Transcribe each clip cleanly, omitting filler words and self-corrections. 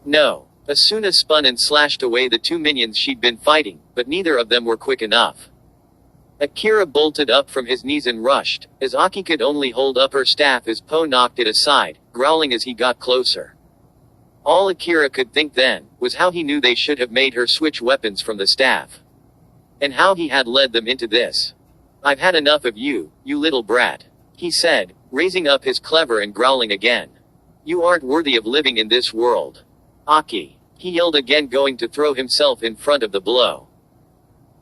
No. Asuna spun and slashed away the two minions she'd been fighting, but neither of them were quick enough. Akira bolted up from his knees and rushed, as Aki could only hold up her staff as Po knocked it aside, growling as he got closer. All Akira could think then, was how he knew they should have made her switch weapons from the staff. And how he had led them into this. "I've had enough of you, you little brat," he said, raising up his cleaver and growling again. "You aren't worthy of living in this world. Aki," he yelled again, going to throw himself in front of the blow.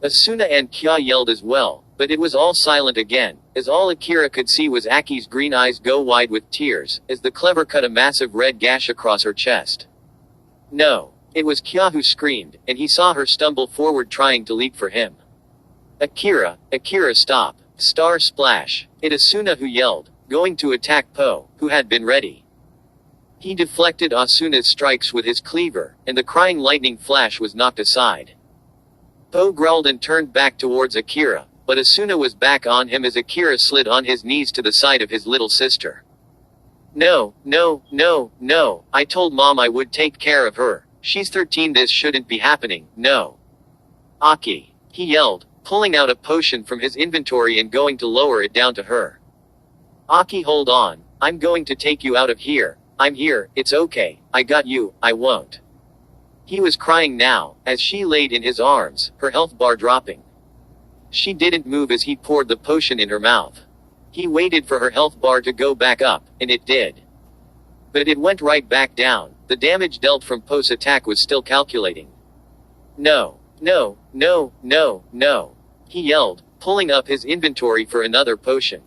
Asuna and Kya yelled as well, but it was all silent again, as all Akira could see was Aki's green eyes go wide with tears, as the cleaver cut a massive red gash across her chest. No. It was Kya who screamed, and he saw her stumble forward trying to leap for him. Akira, stop. Star splash. It Asuna who yelled, going to attack Po, who had been ready. He deflected Asuna's strikes with his cleaver, and the crying lightning flash was knocked aside. Po growled and turned back towards Akira, but Asuna was back on him as Akira slid on his knees to the side of his little sister. No, I told Mom I would take care of her. She's 13, this shouldn't be happening, no. Aki, he yelled, pulling out a potion from his inventory and going to lower it down to her. Aki, hold on, I'm going to take you out of here. I'm here, it's okay, I got you, I won't. He was crying now, as she laid in his arms, her health bar dropping. She didn't move as he poured the potion in her mouth. He waited for her health bar to go back up, and it did. But it went right back down. The damage dealt from Po's attack was still calculating. No, he yelled, pulling up his inventory for another potion.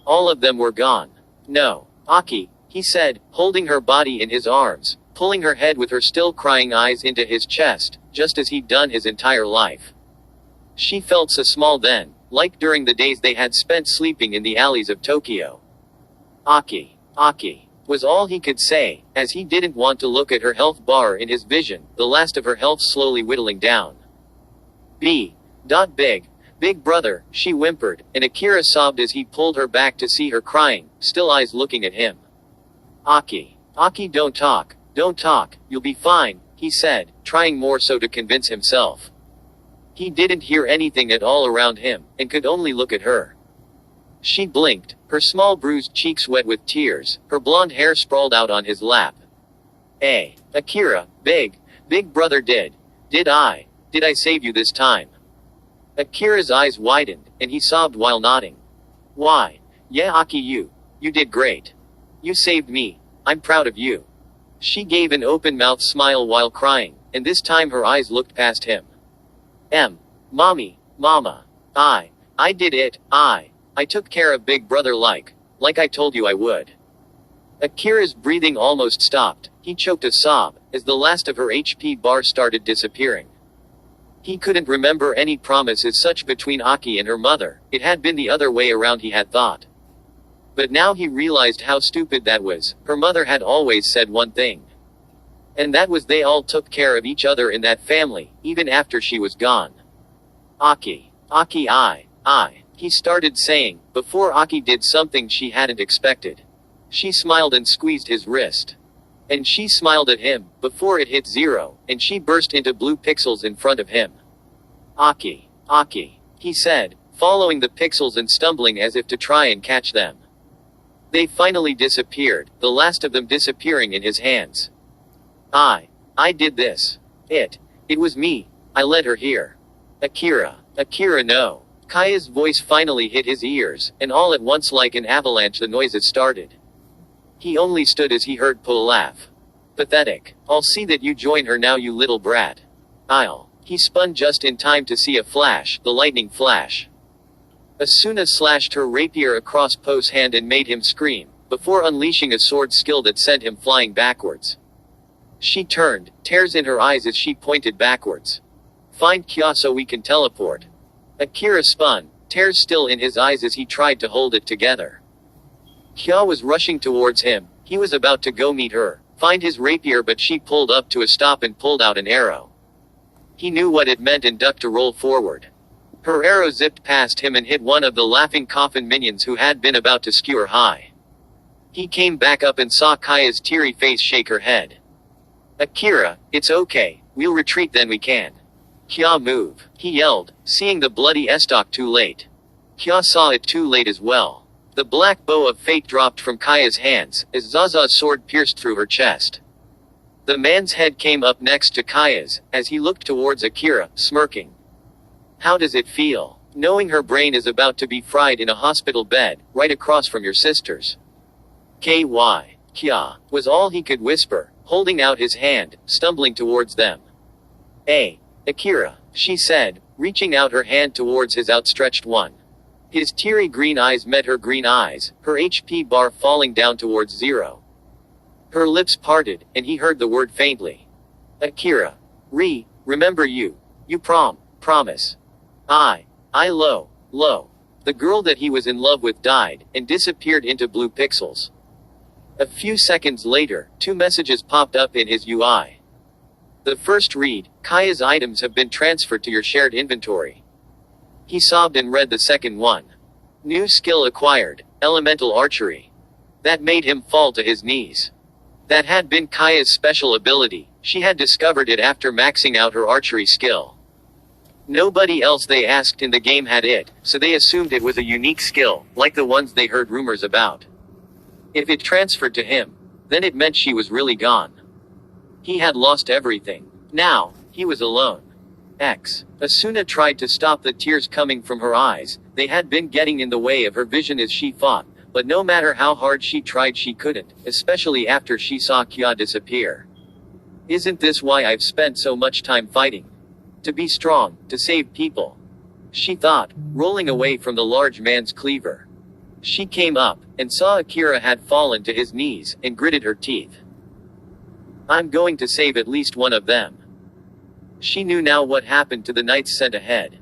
All of them were gone. No. Aki, he said, holding her body in his arms, pulling her head with her still crying eyes into his chest, just as he'd done his entire life. She felt so small then, like during the days they had spent sleeping in the alleys of Tokyo. Aki, was all he could say, as he didn't want to look at her health bar in his vision, the last of her health slowly whittling down. Big brother, she whimpered, and Akira sobbed as he pulled her back to see her crying, still eyes looking at him. Aki, don't talk, you'll be fine, he said, trying more so to convince himself. He didn't hear anything at all around him, and could only look at her. She blinked, her small bruised cheeks wet with tears, her blonde hair sprawled out on his lap. Akira, big brother, did I save you this time? Akira's eyes widened, and he sobbed while nodding. Why, yeah Aki, you did great. You saved me, I'm proud of you. She gave an open-mouthed smile while crying, and this time her eyes looked past him. Mama, I did it, I took care of big brother like I told you I would. Akira's breathing almost stopped. He choked a sob, as the last of her HP bar started disappearing. He couldn't remember any promise as such between Aki and her mother. It had been the other way around, he had thought. But now he realized how stupid that was. Her mother had always said one thing. And that was they all took care of each other in that family, even after she was gone. Aki, he started saying, before Aki did something she hadn't expected. She smiled and squeezed his wrist. And she smiled at him, before it hit 0, and she burst into blue pixels in front of him. Aki, he said, following the pixels and stumbling as if to try and catch them. They finally disappeared, the last of them disappearing in his hands. I did this. It was me. I led her here. Akira, no. Kaya's voice finally hit his ears, and all at once like an avalanche the noises started. He only stood as he heard Po laugh. Pathetic. I'll see that you join her now, you little brat. He spun just in time to see a flash, the lightning flash. Asuna slashed her rapier across Po's hand and made him scream, before unleashing a sword skill that sent him flying backwards. She turned, tears in her eyes as she pointed backwards. Find Kya so we can teleport. Akira spun, tears still in his eyes as he tried to hold it together. Kya was rushing towards him. He was about to go meet her, find his rapier, but she pulled up to a stop and pulled out an arrow. He knew what it meant and ducked to roll forward. Her arrow zipped past him and hit one of the laughing coffin minions who had been about to skewer high. He came back up and saw Kaya's teary face shake her head. Akira, it's okay, we'll retreat then we can. Kya move, he yelled, seeing the bloody estoc too late. Kya saw it too late as well. The black bow of fate dropped from Kaya's hands, as Zaza's sword pierced through her chest. The man's head came up next to Kaya's, as he looked towards Akira, smirking. How does it feel, knowing her brain is about to be fried in a hospital bed, right across from your sister's? K.Y. Kya, was all he could whisper, holding out his hand, stumbling towards them. Akira, she said, reaching out her hand towards his outstretched one. His teary green eyes met her green eyes, her HP bar falling down towards 0. Her lips parted, and he heard the word faintly. Akira. Remember you. You promise. Lo. The girl that he was in love with died, and disappeared into blue pixels. A few seconds later, 2 messages popped up in his UI. The first read, Kaya's items have been transferred to your shared inventory. He sobbed and read the second one. New skill acquired, elemental archery. That made him fall to his knees. That had been Kaya's special ability, she had discovered it after maxing out her archery skill. Nobody else they asked in the game had it, so they assumed it was a unique skill, like the ones they heard rumors about. If it transferred to him, then it meant she was really gone. He had lost everything. Now, he was alone. Asuna tried to stop the tears coming from her eyes, they had been getting in the way of her vision as she fought, but no matter how hard she tried she couldn't, especially after she saw Kya disappear. Isn't this why I've spent so much time fighting? To be strong, to save people. She thought, rolling away from the large man's cleaver. She came up, and saw Akira had fallen to his knees, and gritted her teeth. I'm going to save at least one of them. She knew now what happened to the knights sent ahead.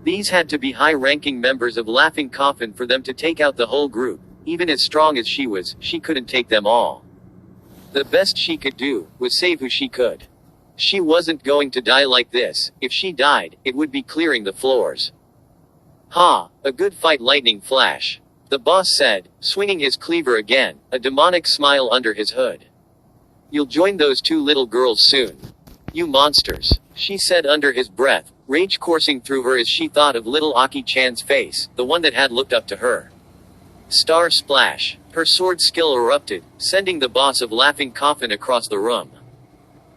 These had to be high-ranking members of Laughing Coffin for them to take out the whole group. Even as strong as she was, she couldn't take them all. The best she could do, was save who she could. She wasn't going to die like this. If she died, it would be clearing the floors. A good fight, lightning flash. The boss said, swinging his cleaver again, a demonic smile under his hood. You'll join those 2 little girls soon. You monsters, she said under his breath, rage coursing through her as she thought of little Aki-chan's face, the one that had looked up to her. Star splash. Her sword skill erupted, sending the boss of Laughing Coffin across the room.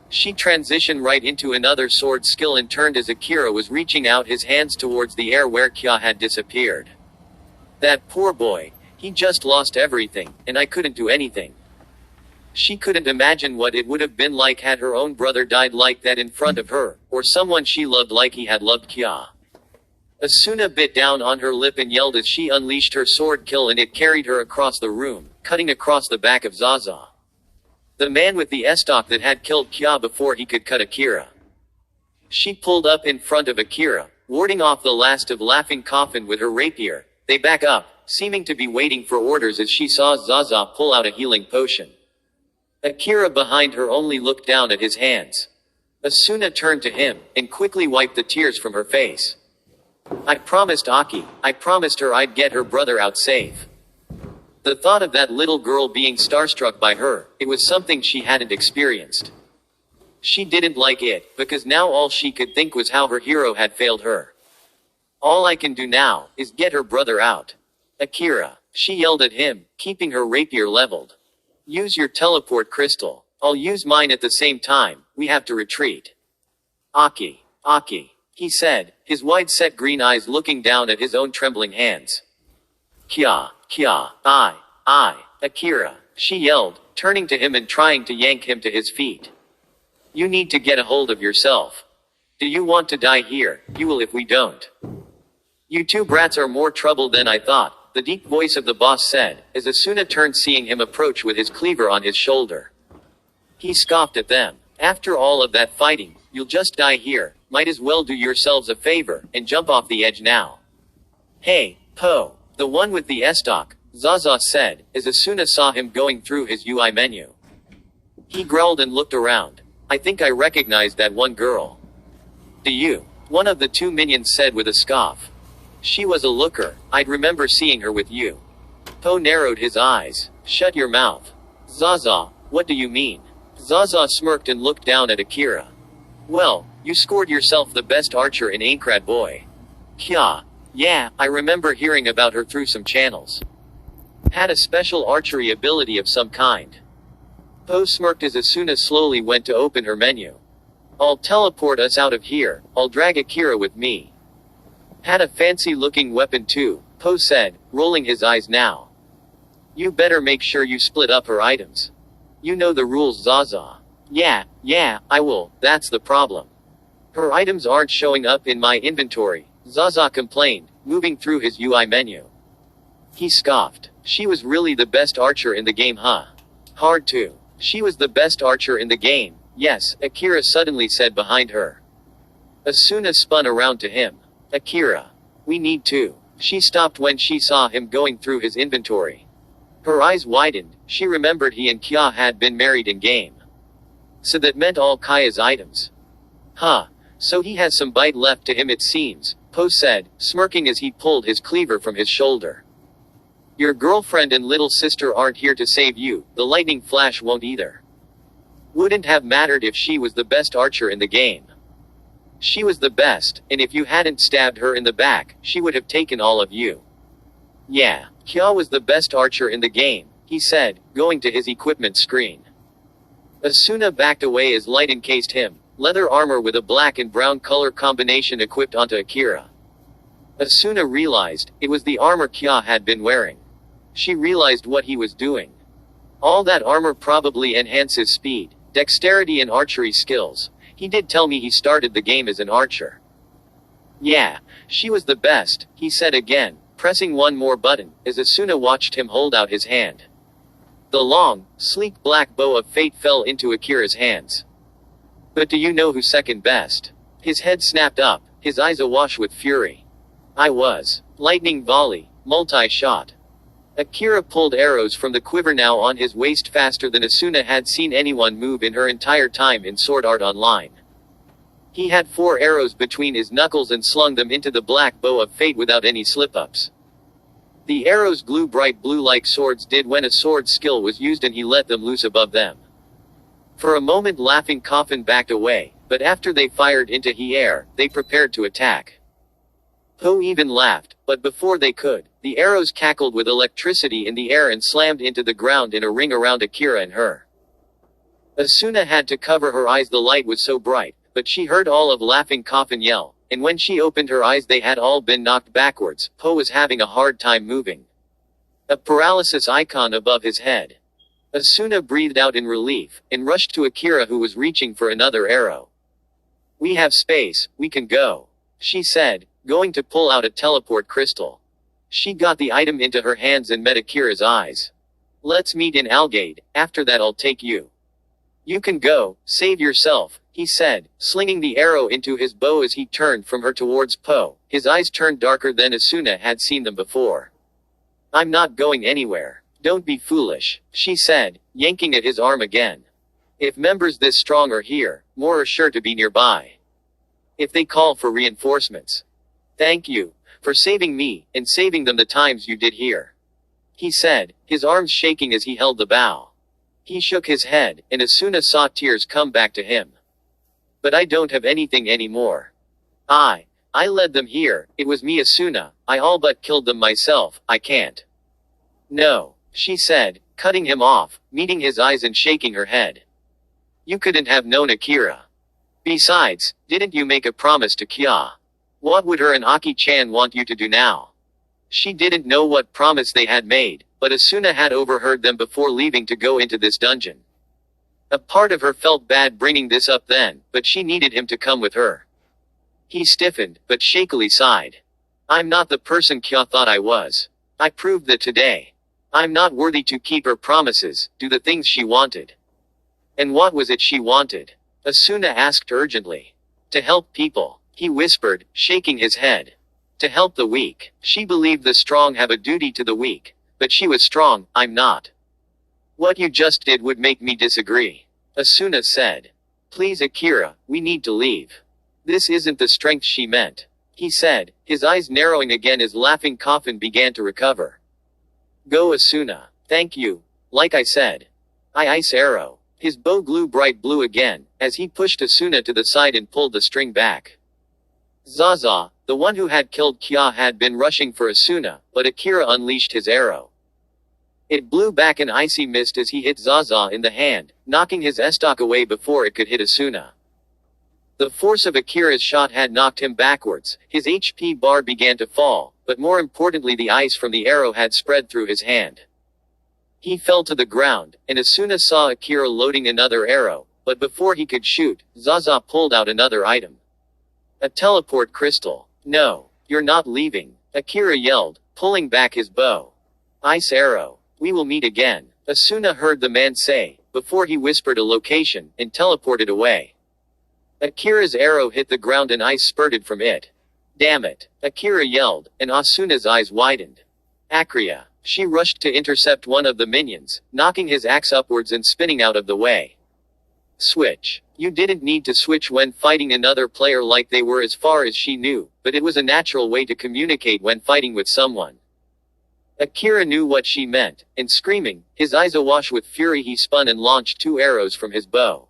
She transitioned right into another sword skill and turned as Akira was reaching out his hands towards the air where Kya had disappeared. That poor boy, he just lost everything, and I couldn't do anything. She couldn't imagine what it would have been like had her own brother died like that in front of her, or someone she loved like he had loved Kya. Asuna bit down on her lip and yelled as she unleashed her sword kill and it carried her across the room, cutting across the back of Zaza. The man with the estoc that had killed Kya before he could cut Akira. She pulled up in front of Akira, warding off the last of Laughing Coffin with her rapier. They back up, seeming to be waiting for orders as she saw Zaza pull out a healing potion. Akira behind her only looked down at his hands. Asuna turned to him, and quickly wiped the tears from her face. I promised Aki, I promised her I'd get her brother out safe. The thought of that little girl being starstruck by her, it was something she hadn't experienced. She didn't like it, because now all she could think was how her hero had failed her. All I can do now, is get her brother out. Akira, she yelled at him, keeping her rapier leveled. Use your teleport crystal. I'll use mine at the same time, we have to retreat. Aki, he said, his wide-set green eyes looking down at his own trembling hands. Kya, Akira, she yelled, turning to him and trying to yank him to his feet. You need to get a hold of yourself. Do you want to die here? You will if we don't. You 2 brats are more trouble than I thought, the deep voice of the boss said, as Asuna turned seeing him approach with his cleaver on his shoulder. He scoffed at them. After all of that fighting, you'll just die here, might as well do yourselves a favor, and jump off the edge now. Hey, Po, the one with the estoc, Zaza said, as Asuna saw him going through his UI menu. He growled and looked around. I think I recognize that one girl. Do you? One of the 2 minions said with a scoff. She was a looker, I'd remember seeing her with you. Po narrowed his eyes. Shut your mouth. Zaza, what do you mean? Zaza smirked and looked down at Akira. Well, you scored yourself the best archer in Aincrad boy. Kya. Yeah, I remember hearing about her through some channels. Had a special archery ability of some kind. Po smirked as Asuna slowly went to open her menu. I'll teleport us out of here, I'll drag Akira with me. Had a fancy looking weapon too, Po said, rolling his eyes now. You better make sure you split up her items. You know the rules, Zaza. Yeah, I will, that's the problem. Her items aren't showing up in my inventory, Zaza complained, moving through his UI menu. He scoffed. She was really the best archer in the game, huh? Hard to. She was the best archer in the game, yes, Akira suddenly said behind her. Asuna spun around to him. Akira. We need to. She stopped when she saw him going through his inventory. Her eyes widened, she remembered he and Kya had been married in game. So that meant all Kaya's items. Huh. So he has some bite left to him it seems, Po said, smirking as he pulled his cleaver from his shoulder. Your girlfriend and little sister aren't here to save you, the lightning flash won't either. Wouldn't have mattered if she was the best archer in the game. She was the best, and if you hadn't stabbed her in the back, she would have taken all of you. Yeah, Kya was the best archer in the game, he said, going to his equipment screen. Asuna backed away as light encased him, leather armor with a black and brown color combination equipped onto Akira. Asuna realized, it was the armor Kya had been wearing. She realized what he was doing. All that armor probably enhances speed, dexterity and archery skills. He did tell me he started the game as an archer. Yeah, she was the best, he said again, pressing one more button, as Asuna watched him hold out his hand. The long, sleek black bow of fate fell into Akira's hands. But do you know who's second best? His head snapped up, his eyes awash with fury. I was. Lightning volley, multi-shot. Akira pulled arrows from the quiver now on his waist faster than Asuna had seen anyone move in her entire time in Sword Art Online. He had 4 arrows between his knuckles and slung them into the black bow of fate without any slip-ups. The arrows glue bright blue like swords did when a sword skill was used and he let them loose above them. For a moment Laughing Coffin backed away, but after they fired into the air, they prepared to attack. Po even laughed, but before they could, the arrows cackled with electricity in the air and slammed into the ground in a ring around Akira and her. Asuna had to cover her eyes, the light was so bright, but she heard all of Laughing Coffin yell, and when she opened her eyes they had all been knocked backwards. Po was having a hard time moving. A paralysis icon above his head. Asuna breathed out in relief, and rushed to Akira who was reaching for another arrow. We have space, we can go, she said, going to pull out a teleport crystal. She got the item into her hands and met Akira's eyes. Let's meet in Algade, after that I'll take you. You can go, save yourself, he said, slinging the arrow into his bow as he turned from her towards Po. His eyes turned darker than Asuna had seen them before. I'm not going anywhere. Don't be foolish, she said, yanking at his arm again. If members this strong are here, more are sure to be nearby. If they call for reinforcements. Thank you, for saving me, and saving them the times you did here. He said, his arms shaking as he held the bow. He shook his head, and Asuna saw tears come back to him. But I don't have anything anymore. I led them here, it was me Asuna, I all but killed them myself, I can't. No, she said, cutting him off, meeting his eyes and shaking her head. You couldn't have known Akira. Besides, didn't you make a promise to Kya? What would her and Aki-chan want you to do now? She didn't know what promise they had made, but Asuna had overheard them before leaving to go into this dungeon. A part of her felt bad bringing this up then, but she needed him to come with her. He stiffened, but shakily sighed. I'm not the person Kya thought I was. I proved that today. I'm not worthy to keep her promises, do the things she wanted. And what was it she wanted? Asuna asked urgently. To help people, he whispered, shaking his head. To help the weak. She believed the strong have a duty to the weak. But she was strong, I'm not. What you just did would make me disagree. Asuna said. Please Akira, we need to leave. This isn't the strength she meant. He said, his eyes narrowing again as Laughing Coffin began to recover. Go Asuna. Thank you. Like I said. I ice arrow. His bow grew bright blue again, as he pushed Asuna to the side and pulled the string back. Zaza, the one who had killed Kya, had been rushing for Asuna, but Akira unleashed his arrow. It blew back an icy mist as he hit Zaza in the hand, knocking his estoc away before it could hit Asuna. The force of Akira's shot had knocked him backwards, his HP bar began to fall, but more importantly the ice from the arrow had spread through his hand. He fell to the ground, and Asuna saw Akira loading another arrow, but before he could shoot, Zaza pulled out another item. A teleport crystal. No, you're not leaving, Akira yelled, pulling back his bow. Ice arrow. We will meet again, Asuna heard the man say, before he whispered a location, and teleported away. Akira's arrow hit the ground and ice spurted from it. Damn it, Akira yelled, and Asuna's eyes widened. Akira. She rushed to intercept one of the minions, knocking his axe upwards and spinning out of the way. Switch. You didn't need to switch when fighting another player like they were as far as she knew, but it was a natural way to communicate when fighting with someone. Akira knew what she meant, and screaming, his eyes awash with fury, he spun and launched 2 arrows from his bow.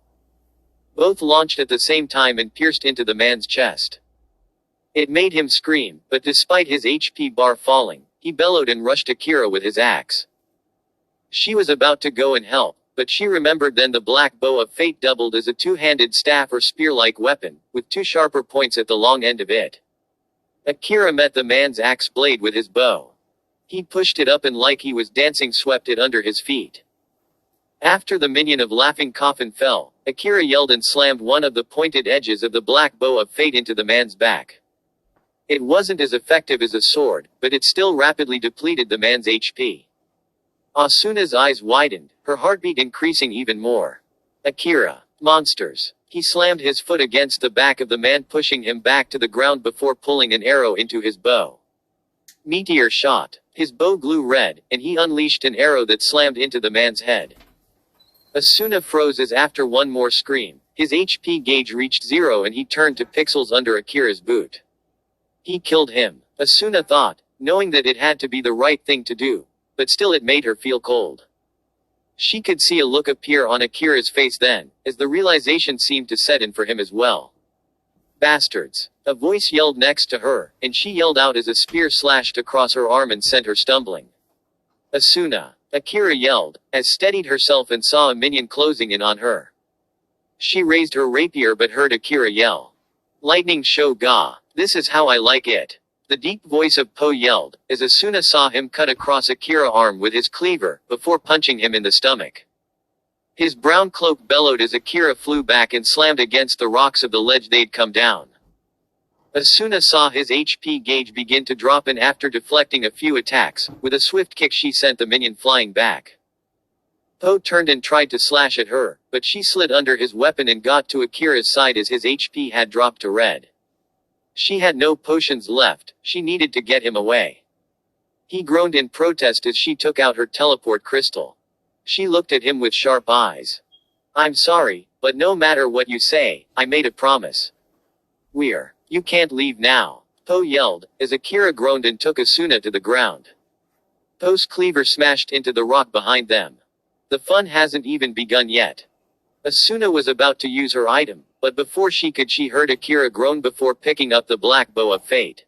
Both launched at the same time and pierced into the man's chest. It made him scream, but despite his HP bar falling, he bellowed and rushed Akira with his axe. She was about to go and help, but she remembered then the black bow of fate doubled as a 2-handed staff or spear-like weapon, with 2 sharper points at the long end of it. Akira met the man's axe blade with his bow. He pushed it up and like he was dancing swept it under his feet. After the minion of Laughing Coffin fell, Akira yelled and slammed one of the pointed edges of the black bow of fate into the man's back. It wasn't as effective as a sword, but it still rapidly depleted the man's HP. Asuna's eyes widened, her heartbeat increasing even more. Akira. Monsters. He slammed his foot against the back of the man, pushing him back to the ground before pulling an arrow into his bow. Meteor shot. His bow grew red, and he unleashed an arrow that slammed into the man's head. Asuna froze as after one more scream, his HP gauge reached 0 and he turned to pixels under Akira's boot. He killed him, Asuna thought, knowing that it had to be the right thing to do, but still it made her feel cold. She could see a look appear on Akira's face then, as the realization seemed to set in for him as well. Bastards. A voice yelled next to her, and she yelled out as a spear slashed across her arm and sent her stumbling. Asuna. Akira yelled, as steadied herself and saw a minion closing in on her. She raised her rapier but heard Akira yell. Lightning show ga. This is how I like it. The deep voice of Po yelled, as Asuna saw him cut across Akira's arm with his cleaver, before punching him in the stomach. His brown cloak bellowed as Akira flew back and slammed against the rocks of the ledge they'd come down. Asuna saw his HP gauge begin to drop and after deflecting a few attacks, with a swift kick she sent the minion flying back. Po turned and tried to slash at her, but she slid under his weapon and got to Akira's side as his HP had dropped to red. She had no potions left, she needed to get him away. He groaned in protest as she took out her teleport crystal. She looked at him with sharp eyes. I'm sorry, but no matter what you say, I made a promise. You can't leave now, Po yelled, as Akira groaned and took Asuna to the ground. Po's cleaver smashed into the rock behind them. The fun hasn't even begun yet. Asuna was about to use her item, but before she could she heard Akira groan before picking up the black bow of fate.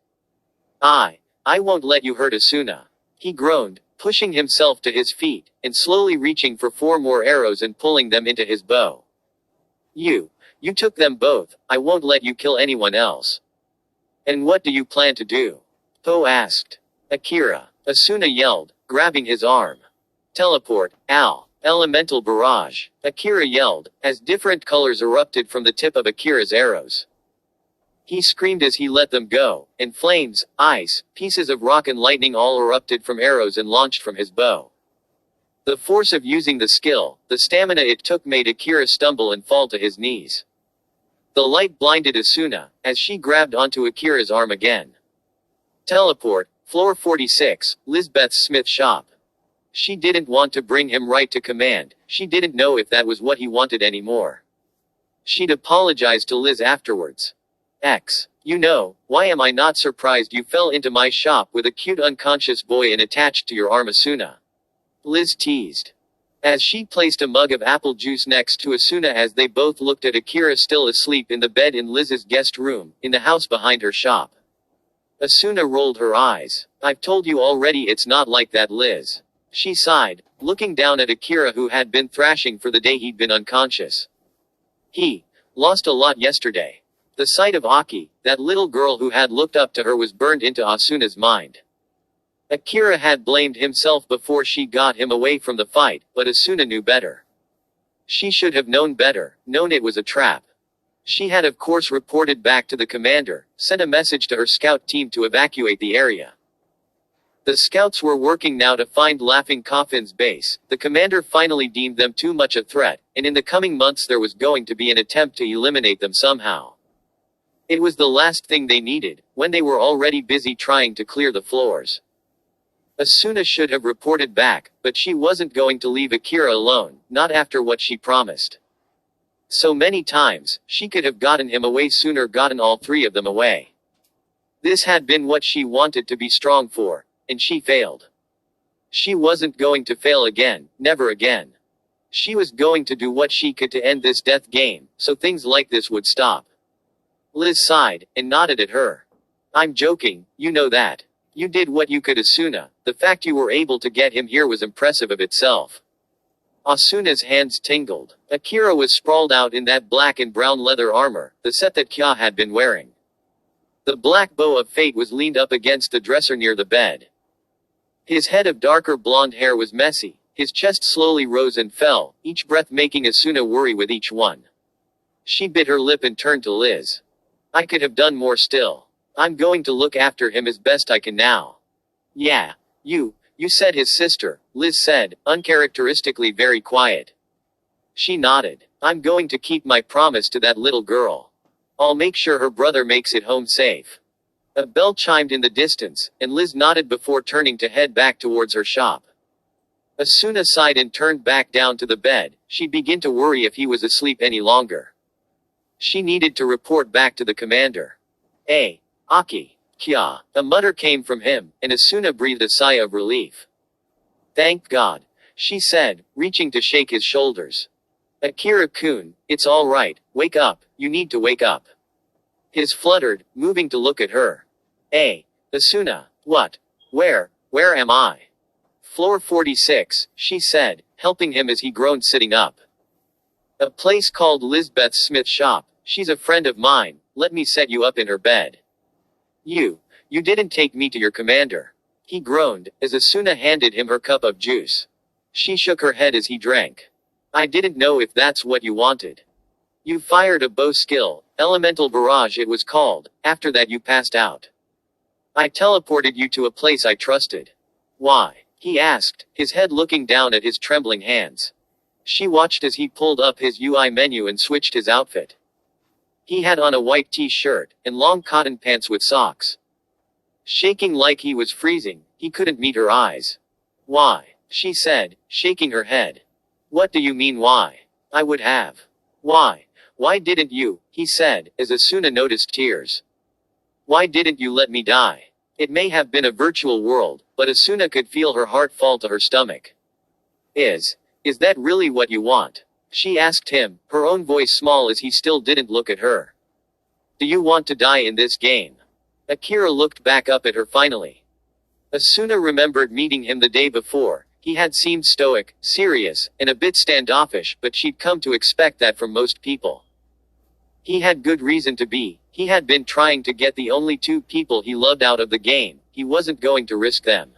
I won't let you hurt Asuna. He groaned, pushing himself to his feet, and slowly reaching for 4 more arrows and pulling them into his bow. You took them both, I won't let you kill anyone else. And what do you plan to do? Po asked. Akira. Asuna yelled, grabbing his arm. Teleport, elemental barrage. Akira yelled, as different colors erupted from the tip of Akira's arrows. He screamed as he let them go, and flames, ice, pieces of rock and lightning all erupted from arrows and launched from his bow. The force of using the skill, the stamina it took made Akira stumble and fall to his knees. The light blinded Asuna, as she grabbed onto Akira's arm again. Teleport, floor 46, Lisbeth's smith shop. She didn't want to bring him right to command, she didn't know if that was what he wanted anymore. She'd apologized to Liz afterwards. Why am I not surprised you fell into my shop with a cute unconscious boy and attached to your arm Asuna? Liz teased. As she placed a mug of apple juice next to Asuna as they both looked at Akira still asleep in the bed in Liz's guest room, in the house behind her shop. Asuna rolled her eyes. I've told you already it's not like that, Liz. She sighed, looking down at Akira who had been thrashing for the day he'd been unconscious. He lost a lot yesterday. The sight of Aki, that little girl who had looked up to her, was burned into Asuna's mind. Akira had blamed himself before she got him away from the fight, but Asuna knew better. She should have known better, known it was a trap. She had of course reported back to the commander, sent a message to her scout team to evacuate the area. The scouts were working now to find Laughing Coffin's base. The commander finally deemed them too much a threat, and in the coming months there was going to be an attempt to eliminate them somehow. It was the last thing they needed, when they were already busy trying to clear the floors. Asuna should have reported back, but she wasn't going to leave Akira alone, not after what she promised. So many times, she could have gotten him away sooner, gotten all three of them away. This had been what she wanted to be strong for, and she failed. She wasn't going to fail again, never again. She was going to do what she could to end this death game, so things like this would stop. Liz sighed, and nodded at her. I'm joking, you know that. You did what you could, Asuna. The fact you were able to get him here was impressive of itself. Asuna's hands tingled. Akira was sprawled out in that black and brown leather armor, the set that Kya had been wearing. The black bow of fate was leaned up against the dresser near the bed. His head of darker blonde hair was messy. His chest slowly rose and fell, each breath making Asuna worry with each one. She bit her lip and turned to Liz. I could have done more still. I'm going to look after him as best I can now. Yeah. You said his sister, Liz said, uncharacteristically very quiet. She nodded. I'm going to keep my promise to that little girl. I'll make sure her brother makes it home safe. A bell chimed in the distance, and Liz nodded before turning to head back towards her shop. Asuna sighed and turned back down to the bed. She'd begin to worry if he was asleep any longer. She needed to report back to the commander. Aki. Kya. A mutter came from him, and Asuna breathed a sigh of relief. Thank God, she said, reaching to shake his shoulders. Akira-kun, it's all right, wake up, you need to wake up. His fluttered, moving to look at her. Asuna, what? Where am I? Floor 46, she said, helping him as he groaned sitting up. A place called Lizbeth Smith's shop. She's a friend of mine, let me set you up in her bed. You didn't take me to your commander. He groaned, as Asuna handed him her cup of juice. She shook her head as he drank. I didn't know if that's what you wanted. You fired a bow skill, elemental barrage it was called, after that you passed out. I teleported you to a place I trusted. Why? He asked, his head looking down at his trembling hands. She watched as he pulled up his UI menu and switched his outfit. He had on a white t-shirt, and long cotton pants with socks. Shaking like he was freezing, he couldn't meet her eyes. Why? She said, shaking her head. What do you mean why? I would have. Why? Why didn't you? He said, as Asuna noticed tears. Why didn't you let me die? It may have been a virtual world, but Asuna could feel her heart fall to her stomach. Is that really what you want? She asked him, her own voice small as he still didn't look at her. Do you want to die in this game? Akira looked back up at her finally. Asuna remembered meeting him the day before. He had seemed stoic, serious, and a bit standoffish, but she'd come to expect that from most people. He had good reason to be. He had been trying to get the only two people he loved out of the game. He wasn't going to risk them.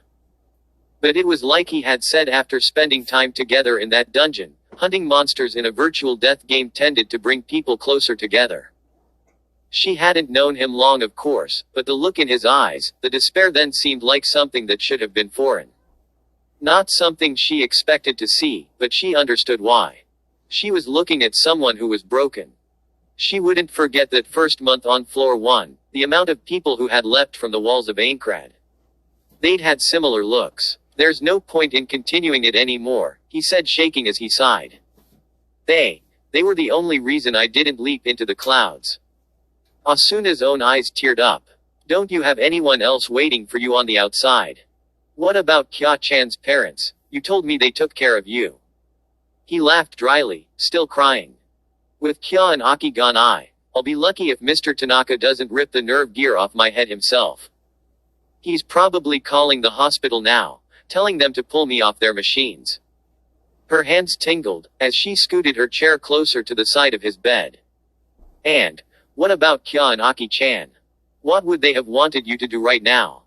But it was like he had said, after spending time together in that dungeon, hunting monsters in a virtual death game tended to bring people closer together. She hadn't known him long, of course, but the look in his eyes, the despair then seemed like something that should have been foreign. Not something she expected to see, but she understood why. She was looking at someone who was broken. She wouldn't forget that first month on floor 1, the amount of people who had leapt from the walls of Aincrad. They'd had similar looks. There's no point in continuing it anymore, he said, shaking as he sighed. They were the only reason I didn't leap into the clouds. Asuna's own eyes teared up. Don't you have anyone else waiting for you on the outside? What about Kya-chan's parents? You told me they took care of you. He laughed dryly, still crying. With Kya and Aki gone, I'll be lucky if Mr. Tanaka doesn't rip the nerve gear off my head himself. He's probably calling the hospital now, telling them to pull me off their machines. Her hands tingled, as she scooted her chair closer to the side of his bed. And, what about Kya and Aki-chan? What would they have wanted you to do right now?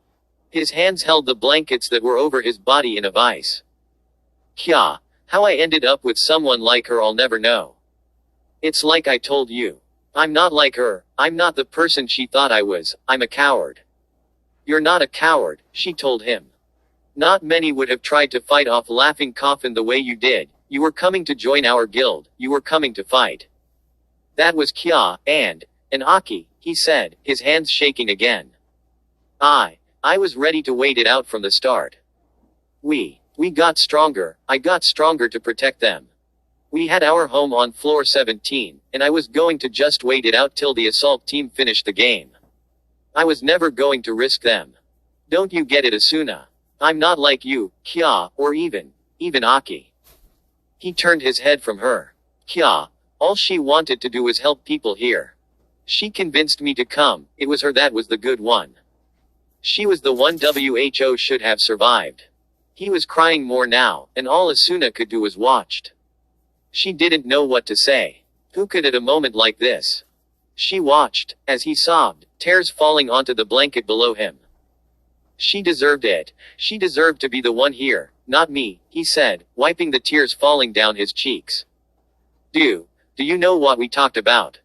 His hands held the blankets that were over his body in a vice. Kya, how I ended up with someone like her I'll never know. It's like I told you. I'm not like her, I'm not the person she thought I was, I'm a coward. You're not a coward, she told him. Not many would have tried to fight off Laughing Coffin the way you did. You were coming to join our guild, you were coming to fight. That was Kya, and Aki, he said, his hands shaking again. I was ready to wait it out from the start. We got stronger, I got stronger to protect them. We had our home on floor 17, and I was going to just wait it out till the assault team finished the game. I was never going to risk them. Don't you get it, Asuna? I'm not like you, Kya, or even Aki. He turned his head from her. Kya, all she wanted to do was help people here. She convinced me to come, it was her that was the good one. She was the one WHO should have survived. He was crying more now, and all Asuna could do was watched. She didn't know what to say. Who could at a moment like this? She watched, as he sobbed, tears falling onto the blanket below him. She deserved it. She deserved to be the one here, not me, he said, wiping the tears falling down his cheeks. Do you know what we talked about?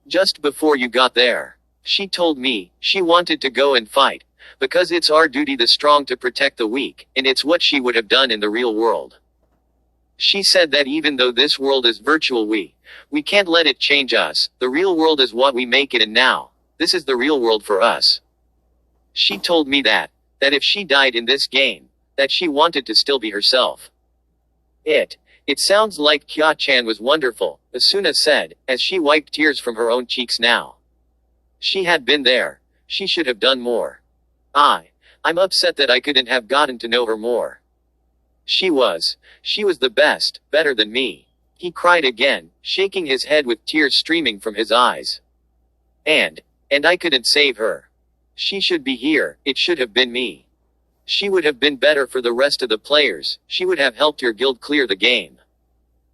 Just before you got there. She told me, she wanted to go and fight, because it's our duty the strong to protect the weak, and it's what she would have done in the real world. She said that even though this world is virtual we can't let it change us, the real world is what we make it, and now, this is the real world for us. She told me that if she died in this game, that she wanted to still be herself. It sounds like Kya-chan was wonderful, Asuna said, as she wiped tears from her own cheeks now. She had been there. She should have done more. I'm upset that I couldn't have gotten to know her more. She was the best, better than me. He cried again, shaking his head with tears streaming from his eyes. And I couldn't save her. She should be here, it should have been me. She would have been better for the rest of the players, she would have helped your guild clear the game.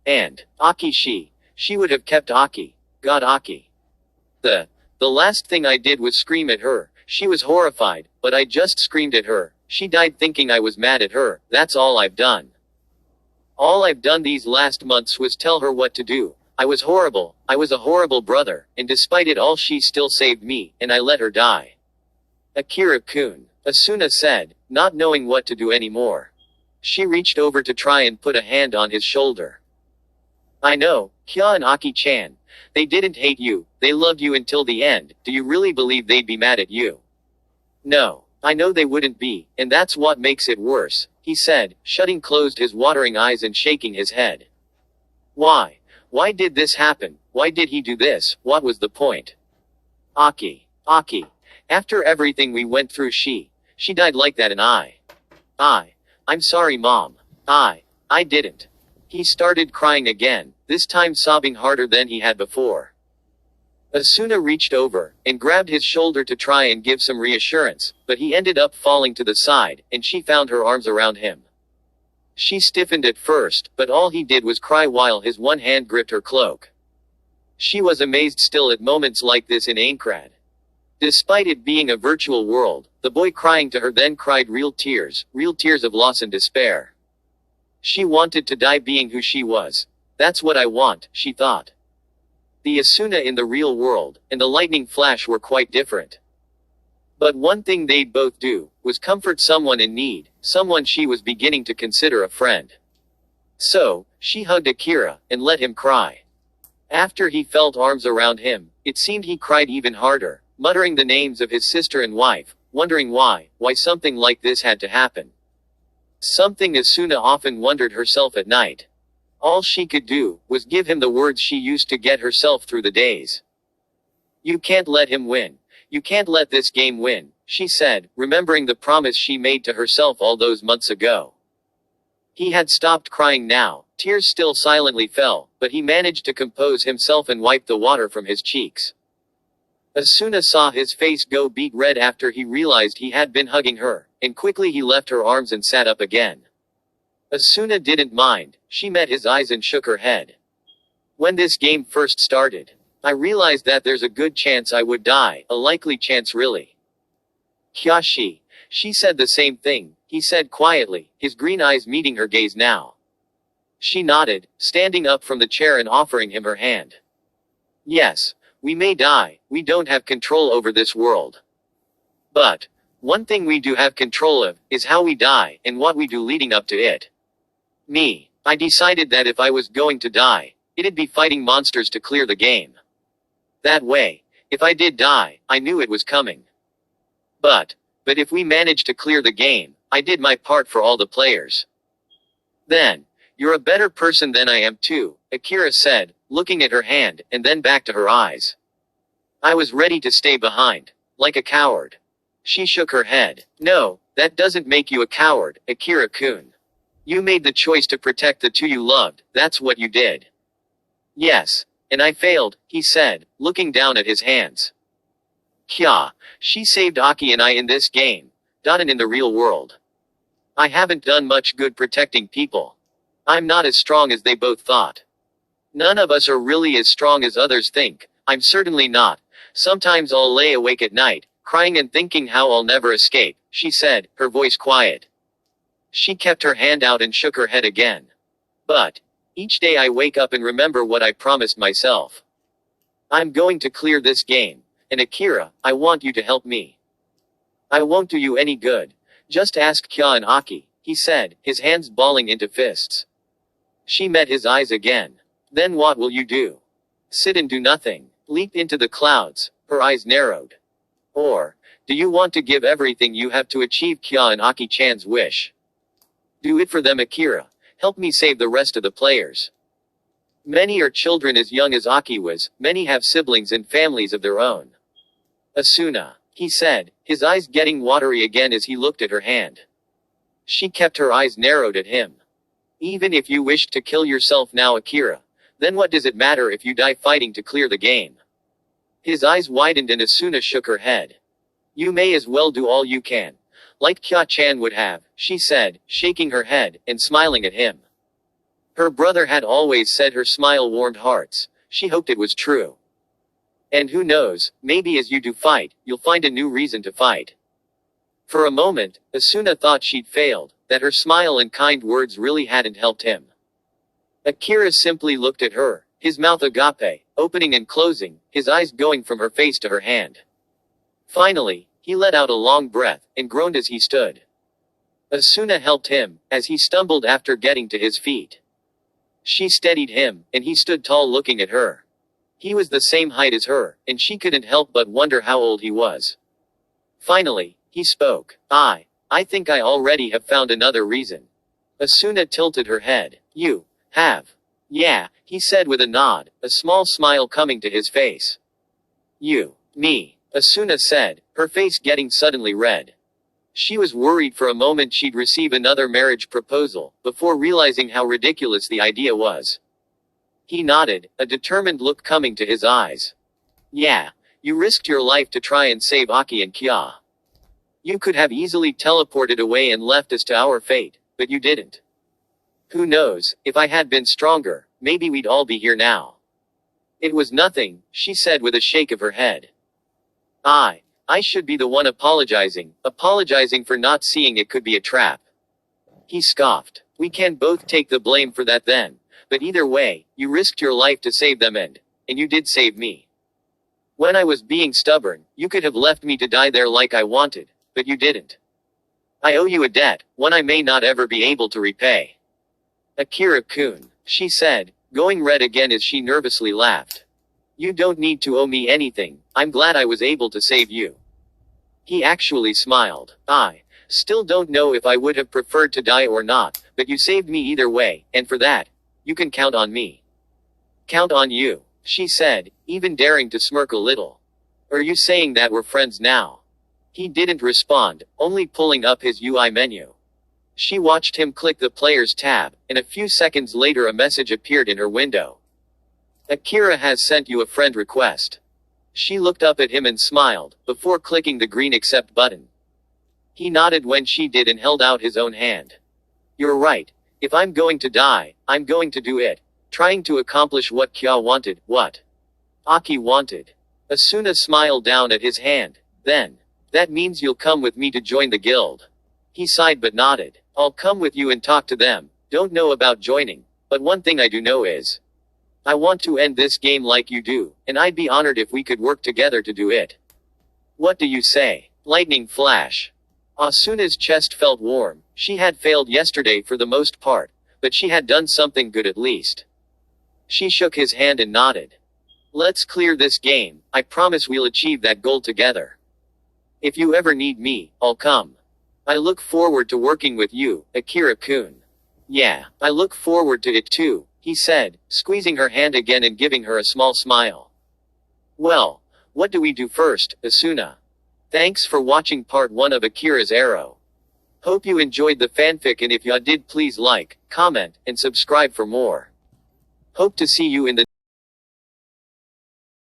And, Aki she would have kept Aki. God Aki. The last thing I did was scream at her, she was horrified, but I just screamed at her. She died thinking I was mad at her, that's all I've done. All I've done these last months was tell her what to do. I was horrible, I was a horrible brother, and despite it all she still saved me, and I let her die. Akira-kun, Asuna said, not knowing what to do anymore. She reached over to try and put a hand on his shoulder. I know, Kya and Aki-chan. They didn't hate you, they loved you until the end. Do you really believe they'd be mad at you? No. I know they wouldn't be, and that's what makes it worse, he said, shutting closed his watering eyes and shaking his head. Why? Why did this happen? Why did he do this? What was the point? Aki. After everything we went through she died like that, and I'm sorry, Mom. I didn't. He started crying again, this time sobbing harder than he had before. Asuna reached over, and grabbed his shoulder to try and give some reassurance, but he ended up falling to the side, and she found her arms around him. She stiffened at first, but all he did was cry while his one hand gripped her cloak. She was amazed still at moments like this in Aincrad. Despite it being a virtual world, the boy crying to her then cried real tears of loss and despair. She wanted to die being who she was. That's what I want, she thought. The Asuna in the real world, and the lightning flash were quite different. But one thing they'd both do, was comfort someone in need, someone she was beginning to consider a friend. So, she hugged Akira, and let him cry. After he felt arms around him, it seemed he cried even harder, muttering the names of his sister and wife, wondering why something like this had to happen. Something Asuna often wondered herself at night. All she could do, was give him the words she used to get herself through the days. You can't let him win. You can't let this game win, she said, remembering the promise she made to herself all those months ago. He had stopped crying now, Tears still silently fell, but he managed to compose himself and wipe the water from his cheeks. Asuna saw his face go beet red after he realized he had been hugging her, and quickly he left her arms and sat up again. Asuna didn't mind. She met his eyes and shook her head. When this game first started, I realized that there's a good chance I would die, a likely chance really. Kyashi. She said the same thing, he said quietly, his green eyes meeting her gaze now. She nodded, standing up from the chair and offering him her hand. Yes, we may die, we don't have control over this world. But, one thing we do have control of, is how we die, and what we do leading up to it. Me. I decided that if I was going to die, it'd be fighting monsters to clear the game. That way, if I did die, I knew it was coming. But if we managed to clear the game, I did my part for all the players. Then, you're a better person than I am too, Akira said, looking at her hand, and then back to her eyes. I was ready to stay behind. Like a coward. She shook her head. No, that doesn't make you a coward, Akira-kun. You made the choice to protect the two you loved, that's what you did. Yes. And I failed, he said, looking down at his hands. Kya, she saved Aki and I in this game, not in the real world. I haven't done much good protecting people. I'm not as strong as they both thought. None of us are really as strong as others think, I'm certainly not. Sometimes I'll lay awake at night, crying and thinking how I'll never escape, she said, her voice quiet. She kept her hand out and shook her head again. But, each day I wake up and remember what I promised myself. I'm going to clear this game, and Akira, I want you to help me. I won't do you any good. Just ask Kya and Aki, he said, his hands balling into fists. She met his eyes again. Then what will you do? Sit and do nothing? Leap into the clouds? Her eyes narrowed. Or, do you want to give everything you have to achieve Kya and Aki-chan's wish? Do it for them, Akira. Help me save the rest of the players. Many are children as young as Aki was, many have siblings and families of their own. Asuna, he said, his eyes getting watery again as he looked at her hand. She kept her eyes narrowed at him. Even if you wished to kill yourself now, Akira, then what does it matter if you die fighting to clear the game? His eyes widened and Asuna shook her head. You may as well do all you can. Like Kya-chan would have, she said, shaking her head, and smiling at him. Her brother had always said her smile warmed hearts. She hoped it was true. And who knows, maybe as you do fight, you'll find a new reason to fight. For a moment, Asuna thought she'd failed, that her smile and kind words really hadn't helped him. Akira simply looked at her, his mouth agape, opening and closing, his eyes going from her face to her hand. Finally, he let out a long breath, and groaned as he stood. Asuna helped him, as he stumbled after getting to his feet. She steadied him, and he stood tall looking at her. He was the same height as her, and she couldn't help but wonder how old he was. Finally, he spoke. I think I already have found another reason. Asuna tilted her head. You have. Yeah, he said with a nod, a small smile coming to his face. You. Me. Asuna said, her face getting suddenly red. She was worried for a moment she'd receive another marriage proposal, before realizing how ridiculous the idea was. He nodded, a determined look coming to his eyes. Yeah, you risked your life to try and save Aki and Kya. You could have easily teleported away and left us to our fate, but you didn't. Who knows, if I had been stronger, maybe we'd all be here now. It was nothing, she said with a shake of her head. I should be the one apologizing for not seeing it could be a trap. He scoffed. We can both take the blame for that then, but either way, you risked your life to save them and you did save me. When I was being stubborn, you could have left me to die there like I wanted, but you didn't. I owe you a debt, one I may not ever be able to repay. Akira-kun, she said, going red again as she nervously laughed. You don't need to owe me anything, I'm glad I was able to save you. He actually smiled. I still don't know if I would have preferred to die or not, but you saved me either way, and for that, you can count on me. Count on you, she said, even daring to smirk a little. Are you saying that we're friends now? He didn't respond, only pulling up his UI menu. She watched him click the player's tab, and a few seconds later a message appeared in her window. Akira has sent you a friend request. She looked up at him and smiled, before clicking the green accept button. He nodded when she did and held out his own hand. You're right. If I'm going to die, I'm going to do it. Trying to accomplish what Kya wanted. What Aki wanted. Asuna smiled down at his hand. Then, that means you'll come with me to join the guild. He sighed but nodded. I'll come with you and talk to them. Don't know about joining, but one thing I do know is, I want to end this game like you do, and I'd be honored if we could work together to do it. What do you say? Lightning flash. Asuna's chest felt warm. She had failed yesterday for the most part, but she had done something good at least. She shook his hand and nodded. Let's clear this game. I promise we'll achieve that goal together. If you ever need me, I'll come. I look forward to working with you, Akira-kun. Yeah, I look forward to it too, he said, squeezing her hand again and giving her a small smile. Well, what do we do first, Asuna? Thanks for watching part 1 of Akira's Arrow. Hope you enjoyed the fanfic, and if you did, please like, comment, and subscribe for more. Hope to see you in the